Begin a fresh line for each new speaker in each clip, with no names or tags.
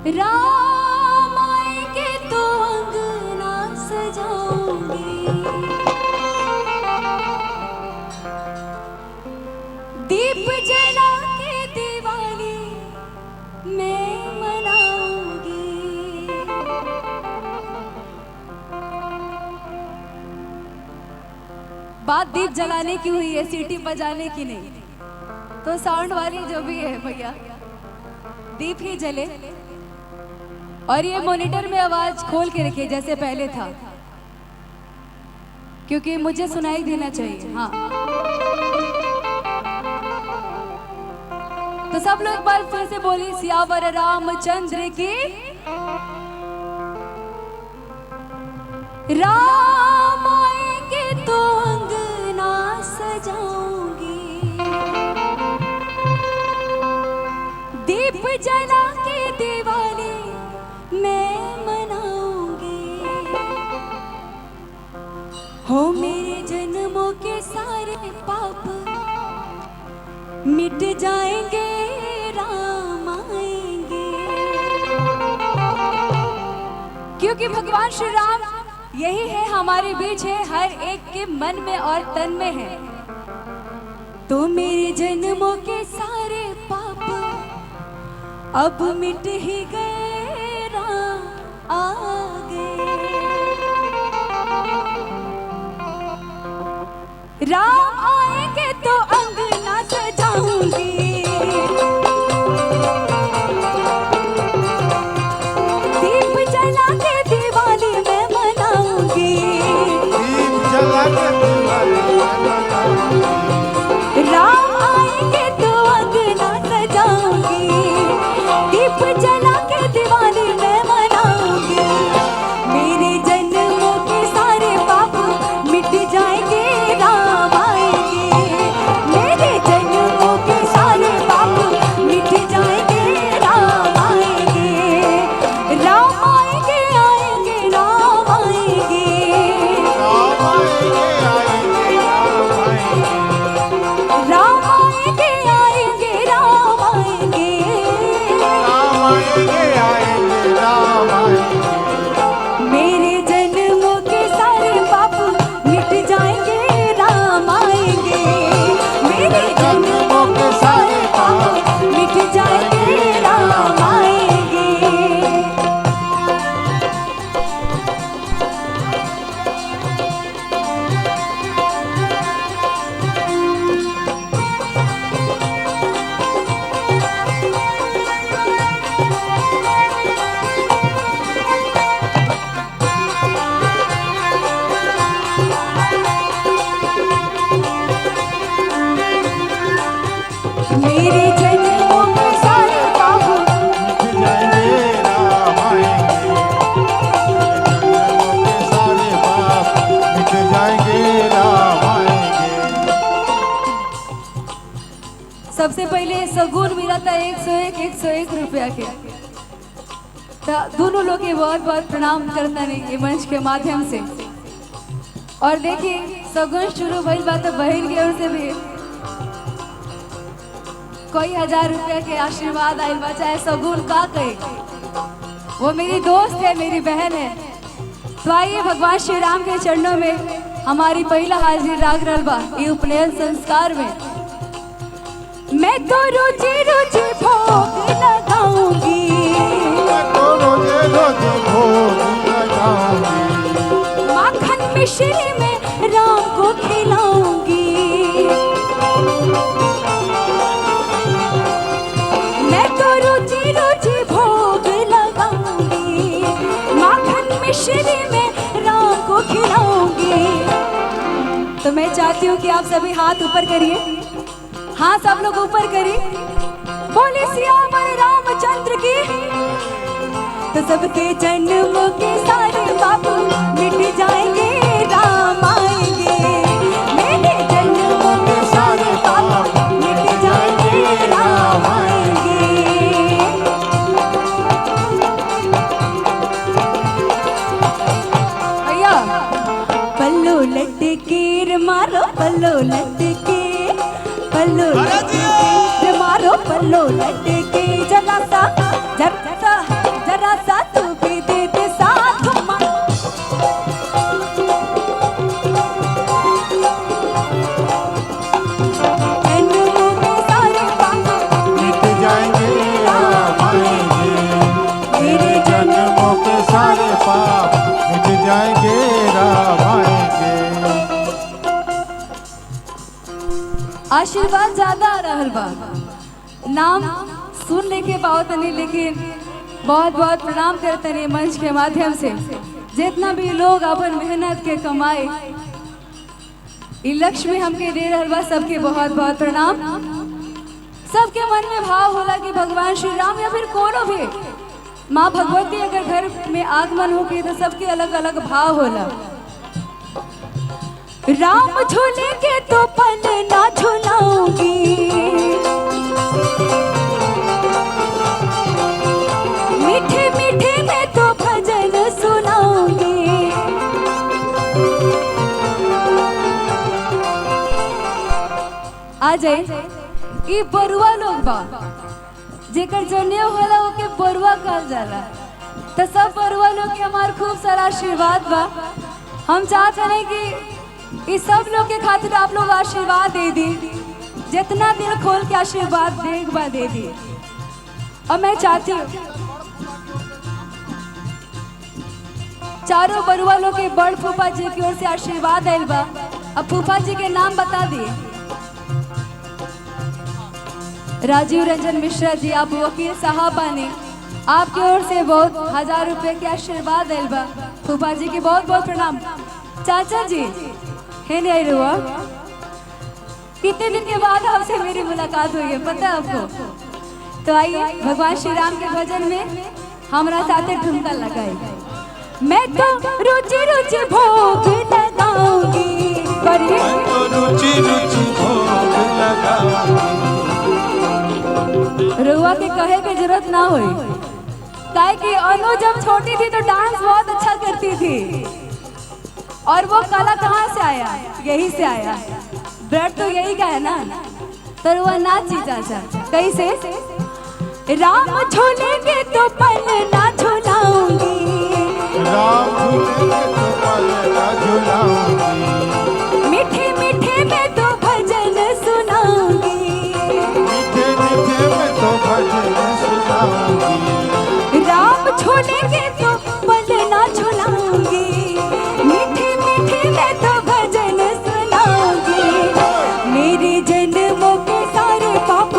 राम आएंगे तो अंगना सजाऊंगी, दीप जला के दिवाली मैं मनाऊंगी। बात दीप जलाने की हुई है, सीटी बजाने की नहीं। तो साउंड वाली जो भी है भैया, दीप ही जले और ये मॉनिटर में आवाज खोल के रखिए जैसे पहले था, क्योंकि मुझे सुनाई देना चाहिए। हाँ, तो सब लोग एक बार फिर से बोलिए सियावर रामचंद्र की। राम आएंगे तो अंगना सजाऊंगी, दीप जला के दिवाली मैं मनाऊंगी। हो मेरे जन्मों के सारे पाप मिट जाएंगे, राम आएंगे। क्योंकि भगवान श्री राम यही है, हमारे बीच है, हर एक के मन में और तन में है। तो मेरे जन्मों के सारे पाप अब मिट ही गए, राम आ गए। राम आएंगे तो अंगना सजाऊंगी, दीप जला के दिवाली मैं मनाऊंगी,
दीप जला के दिवाली मैं मनाऊंगी।
राम आएंगे तो अंगना सजाऊंगी, दीप जला के दिवाली मैं मनाऊंगी। मेरे जन्मों के सारे पाप मिट जाएंगे, राम आएंगे। मेरे जन्मों के सारे पाप मिट जाएंगे, राम आएंगे। राम आएंगे, आएंगे, राम आएंगे।
राम आएंगे, आएंगे, राम आएंगे।
राम आएंगे, आएंगे, राम आएंगे।
राम आएंगे, आएंगे, राम आएंगे।
मेरे जन्मों के सारे पाप मिट जाएंगे, राम आएंगे। मेरे जन्मों के सारे पाप मिट जाएंगे, राम आएंगे। मेरे जन्मों के सारे पाप
मिट जाएंगे, राम आएंगे। जन्मों के सारे पाप मिट जाएंगे, राम आएंगे।
सबसे पहले सगुन मिला था 101 रुपया के। तो दोनों लोग के बहुत बहुत प्रणाम करता नहीं ये मंच के माध्यम से। और देखिए सगुन शुरू भइल बात बहन की ओर से भी कोई 1000 रुपया के आशीर्वाद आयल बा, चाहे सगुन का कहे। वो मेरी दोस्त है, मेरी बहन है। तो आइए भगवान श्री राम के चरणों में हमारी पहला हाजिर राग रहल बा ये उपनयन संस्कार में। मैं तो रोजी रोजी भोग लगाऊंगी,
मैं तो रोजे रोजे भोग लगाऊंगी,
माखन मिश्री में राम को खिलाऊंगी। मैं तो रोजी रोजी भोग लगाऊंगी, माखन मिश्री में राम को खिलाऊंगी। तो मैं चाहती हूँ कि आप सभी हाथ ऊपर करिए। हाँ, सब लोग ऊपर करिए। बोले सियावर रामचंद्र की। तो सबके जन्मों के सारे पाप मिट जाएंगे, राम आएंगे। मेरे जन्मों के सारे पाप मिट जाएंगे, राम आएंगे। भैया पल्लो लटके मारो, पल्लो लटके, पल्लो लटके मारो, पल्लो लटके जरा सा जरा सा आशीर्वाद ज्यादा आ रहल बा। नाम सुन लेके पावत नहीं, लेकिन बहुत बहुत प्रणाम करते हैं मंच के माध्यम से। जितना भी लोग अपन मेहनत के कमाए ई लक्ष्य में हमके दे रहल बा, सबके बहुत बहुत प्रणाम। सबके मन में भाव होला कि भगवान श्री राम या फिर कोनो भी माँ भगवती अगर घर में आगमन होगी तो सबके अलग अलग भाव होला। राम झूलेंगे तो पल ना झुलाऊंगी, मीठे मीठे में तो भजन सुनाऊंगी। आ जाए ई बरुआ लोग बा जेकर जनेऊ होला ओके बरुआ कहल जाला। तो सब बरुआ लोग के हमार खूब सारा आशीर्वाद बा। हम चाहते हैं कि इस सब लोग के खातिर आप लोग आशीर्वाद दे दी, जितना दिल खोल के आशीर्वाद देगा दे दी। और मैं चाहती हूँ चारों बरुआ लोग के बड़ फूफा जी की ओर से आशीर्वाद आयल बा। अब फूफा जी के नाम बता दिए। राजीव रंजन मिश्रा जी, आप वकील साहब बने, आपकी ओर से बहुत 1000 रुपए के आशीर्वाद आयल बा। फूफा जी के बहुत बहुत प्रणाम। चाचा जी है नहीं रुआ, कितने दिन के बाद आपसे मेरी मुलाकात हुई है, पता है आपको। तो आइए भगवान श्री राम के भजन में हमारा साथे ठुमका लगाए। मैं तो रुचि रुचि भोग लगाऊंगी,
रुचि रुचि भोग लगाऊंगी।
रुआ के कहे की जरूरत ना हुई, काहे कि अनु जब छोटी थी तो डांस बहुत अच्छा करती थी। और वो कला कहाँ से आया? यही से आया। ब्लड तो यही का है ना। तो रुआ नाची चाचा कैसे? राम झूलेंगे तो पल ना झुलाऊंगी,
राम झूलेंगे तो पल ना झुलाऊंगी।
मीठे मीठे में तो भजन सुनाऊंगी,
मीठे मीठे में तो भजन सुनाऊंगी।
राम झूलेंगे तो पल ना झुलाऊंगी, मीठे मीठे में तो भजन सुनाऊंगी। मेरे जन्मों के सारे पाप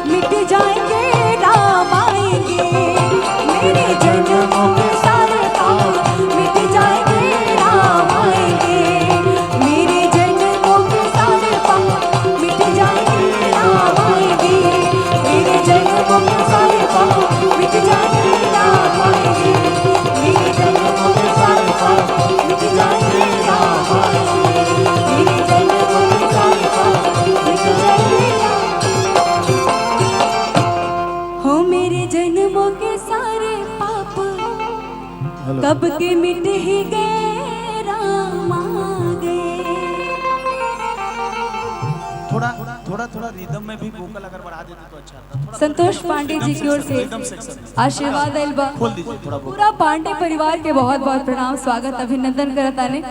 मिट जाएंगे, राम आएंगे। मेरे जन्मों के सारे पाप मिट जाएंगे, राम आएंगे। मेरे जन्मों के सारे पाप मिट जाएंगे, राम आएंगे। मेरे जन्मों के सारे पाप मिट जाएंगे, राम आएंगे। मेरे जन्मों के सारे पाप मिट जाएंगे, राम आएंगे। मेरे जन्मों के सारे पाप मिट जाएंगे, हो मेरे जन्मों के सारे पाप कब के मिट ही गए, राम आ गए।
थोड़ा थोड़ा थोड़ा रिदम में भी वोकल अगर बढ़ा देते तो अच्छा था। थोड़ा
संतोष पांडे जी की ओर से
रिदम सेक्शन
आशीर्वाद आयल बा।
खोल दीजिए थोड़ा बहुत।
पूरा पांडे परिवार के बहुत बहुत प्रणाम, स्वागत, अभिनंदन करता ने।